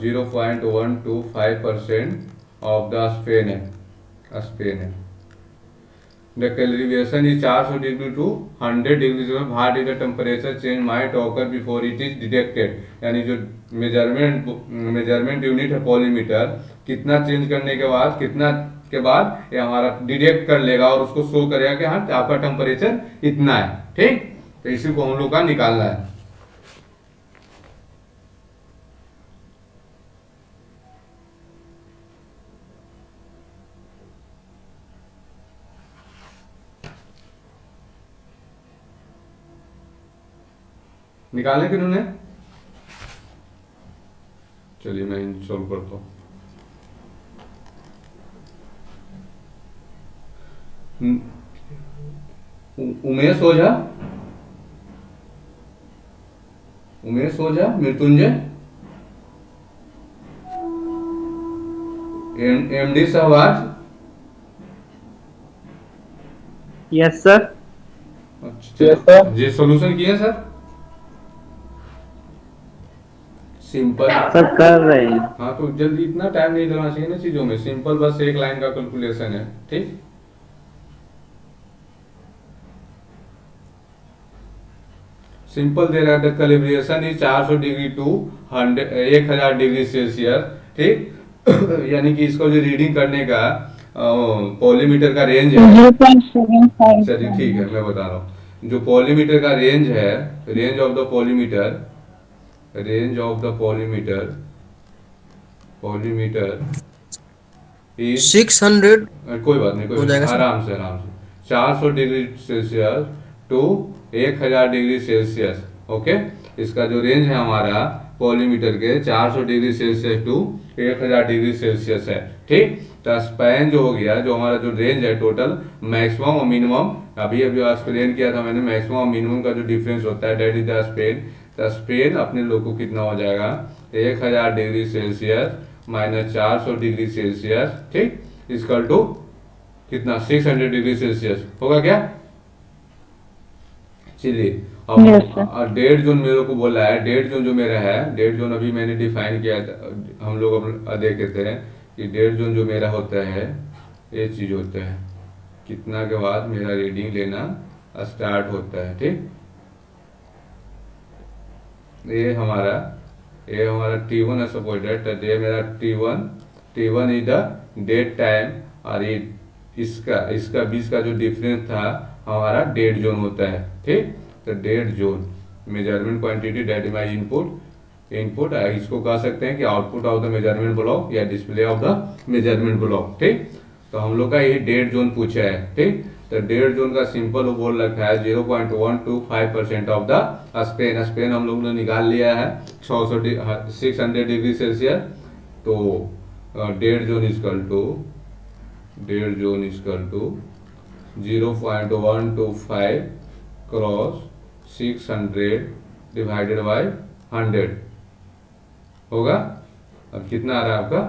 0.125% of the span है। The calibration is 400 degree to 100 degree. What is the temperature change might occur before it is detected. यानी जो मेजरमेंट यूनिट है पॉलीमीटर, कितना चेंज करने के बाद ये हमारा डिटेक्ट कर लेगा और उसको शो करेगा कि हाँ आपका टेम्परेचर इतना है। ठीक, तो इसी को हम लोग का निकालना है। निकालने के उन्होंने, चलिए मैं इंस्टॉल करता हूँ। Umesh Ojha, Umesh Ojha, Mrityunjay, MD Sahwaj. Yes sir. अच्छा, ये सॉल्यूशन किए सर? सिंपल सर कर रहे हैं। हाँ, तो जल्दी, इतना टाइम नहीं लगना चाहिए ना चीजों में, सिंपल बस एक लाइन का कैलकुलेशन है, ठीक। सिंपल दे रहा है, calibration is 400 degree to 1000 degree Celsius, ठीक। यानी कि इसको जो रीडिंग करने का पॉलीमीटर का रेंज है, 0.75 चलिए ठीक है मैं बता रहा हूँ। जो पॉलीमीटर का रेंज है, range of the polymeter, range of the polymeter, polymeter is 600 कोई बात नहीं, कोई हो बात जाएगा नहीं, सर। आराम से आराम से 400 degree Celsius to 1000 degree Celsius, okay. इसका जो रेंज है हमारा पॉलीमीटर के 400 degree Celsius to 1000 degree Celsius है, ठीक। तो स्पैन जो हो गया, जो हमारा जो रेंज है टोटल, मैक्सिमम और मिनिमम, अभी अभी एक्सप्लेन किया था मैंने, मैक्सिमम और मिनिमम का जो डिफरेंस होता है दैट इज द स्पेन। तो स्पेन अपने लोग को कितना हो जाएगा, 1000 degree Celsius minus 400 degree Celsius, ठीक, इक्वल टू कितना, 600 डिग्री सेल्सियस होगा क्या? चलिए Yes, sir. अब डेड जोन मेरे को बोला है, डेड जोन जो मेरा है, डेड जोन अभी मैंने डिफाइन किया था, हम लोग देखे थे कि डेड जोन जो मेरा होता है, ये चीज होता है कितना के बाद मेरा रीडिंग लेना स्टार्ट होता है, ठीक। ये हमारा T1 सपोर्टेड, तो ये मेरा T1 is the dead time, और ये इसका बीच का जो डिफरेंस था हमारा डेड जोन होता है, ठीक। तो dead zone measurement quantity that is my input, इसको कह सकते हैं कि output of the measurement block या display of the measurement block, ठीक। तो हम लोग का ये डेड जोन पूछा है, ठीक। तो डेड जोन का सिंपल वो बोल रखा है 0.125% ऑफ द स्पेन। स्पेन हम लोग ने निकाल लिया है 600 डिग्री सेल्सियस। तो dead zone equal to 0.125 cross 600 divided by 100 होगा। अब कितना आ रहा है आपका,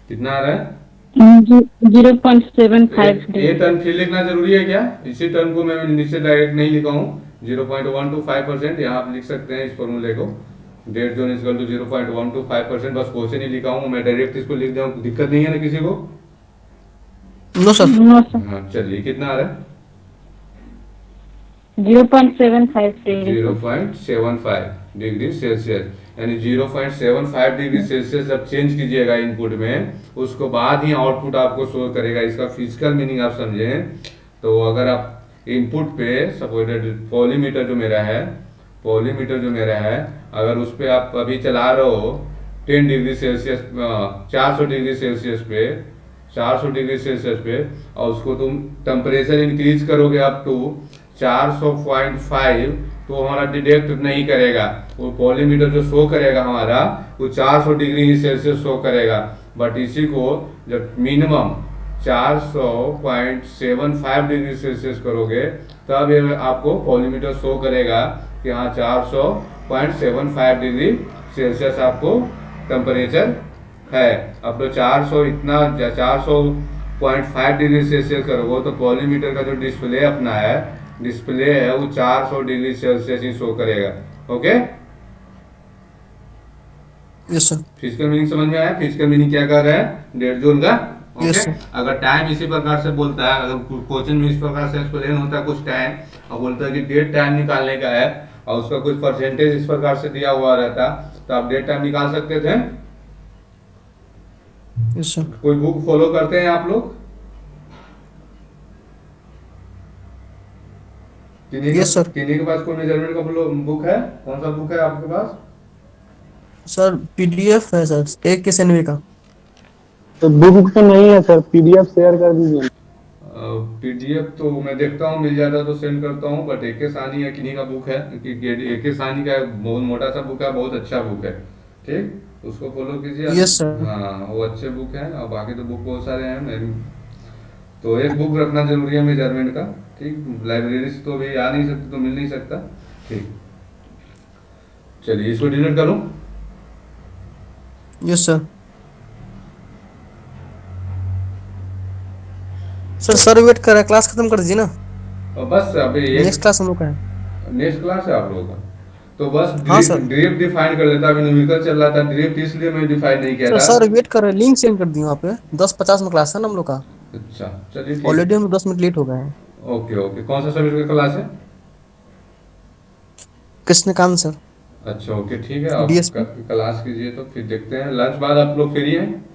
कितना आ रहा है? 0.75 ये टर्म फिर लिखना जरूरी है क्या? इसी टर्म को मैं नीचे डायरेक्ट नहीं लिखा हूँ, 0.125%, यहाँ आप लिख सकते हैं इस फॉर्मूले को, डेड जोन इक्वल टू 0.125%, बस क्वेश्चन ही लिखा हूँ मैं, डायरेक्ट इसको लिख दूँ, दिक्कत नहीं है ना किसी को? No sir. नो सर, हाँ चलिए, कितना आ रहा है? 0.75 डिग्री 0.75 डिग्री सेल्सियस, यानी 0.75 डिग्री सेल्सियस जब चेंज कीजिएगा इनपुट में, उसको बाद ही आउटपुट आपको शो करेगा। इसका फिजिकल मीनिंग आप समझें तो, अगर आप इनपुट पे सपोज पॉलीमीटर जो मेरा है, अगर उस पर आप अभी चला रहे हो 10 डिग्री सेल्सियस 400 डिग्री सेल्सियस पे, 400 डिग्री सेल्सियस पे, और उसको तुम टेम्परेचर इंक्रीज करोगे अप टू 400.5, तो हमारा डिटेक्ट नहीं करेगा, वो पॉलीमीटर जो शो करेगा हमारा वो 400 डिग्री सेल्सियस शो करेगा। बट इसी को जब मिनिमम 400.75 डिग्री सेल्सियस करोगे, तब ये आपको पॉलीमीटर शो करेगा कि हाँ 400.75 डिग्री सेल्सियस आपको टेम्परेचर है। अब तो 400.5 डिग्री सेल्सियस करोगे तो पॉलीमीटर का जो डिस्प्ले है वो 400 डिग्री सेल्सियस ही शो करेगा। Okay, yes sir. Physical meaning समझ में आया? फिजिकल मीनिंग क्या कर रहा है डेड जोन का? Okay, Yes, sir. अगर टाइम इसी प्रकार से बोलता है, अगर क्वेश्चन में इस प्रकार से एक्सप्लेन होता है कुछ टाइम, और बोलता है कि डेट टाइम निकालने का है, और उसका कुछ परसेंटेज इस प्रकार से दिया हुआ रहता, तो आप डेट टाइम निकाल सकते थे। Yes sir. कोई बुक फॉलो करते हैं आप लोग? Yes, sir. किन्हीं के पास कोई मेजरमेंट का बुक है? कौन सा बुक है आपके पास? सर पीडीएफ है सर, एक किस एनवी का। तो बुक तो नहीं है सर, पीडीएफ शेयर कर दीजिए। पीडीएफ तो मैं देखता हूँ, मिल जाता तो सेंड करता हूँ, बट एके सानी या किन्हीं का बुक है कि एके सानी का बहुत मोटा सा बुक है, बहुत अच्छा बुक है, ठीक, उसको फॉलो कीजिए। Yes, sir. हाँ वो अच्छे बुक हैं, और बाकी तो बुक बहुत सारे हैं तो एक बुक रखना जरूरी है मेजरमेंट का, ठीक, लाइब्रेरी से तो भी आ नहीं सकते तो मिल नहीं सकता, ठीक। चलिए इसको डिलीट करूँ। Yes sir. सर वेट कर रहा है, क्लास खत्म कर दीजिए ना, और बस अभी नेक्स्ट एक क्लास हम लोग का है। नेक्स्ट क्लास है आप लोगों का, तो बस हाँ, सर। ड्रिफ्ट डिफाइन कर लेता, अभी न्यूमेरिकल चल रहा था, ड्रिफ्ट इसलिए मैं डिफाइन नहीं किया था। सर वेट कर रहे हैं, लिंक सेंड कर दिए वहाँ पे, 10:50 में क्लास है ना हम लोग का। अच्छा चलिए ठीक ऑलरेडी है। हम 10 मिनट लेट हो गए हैं। ओके ओके, कौन सा सब्जेक्ट का क्लास है? कृष्णकांत सर। अच्छा ओके ठीक है, आप DSP। क्लास कीजिए तो फिर देखते हैं, लंच बाद आप लोग फ्री हैं?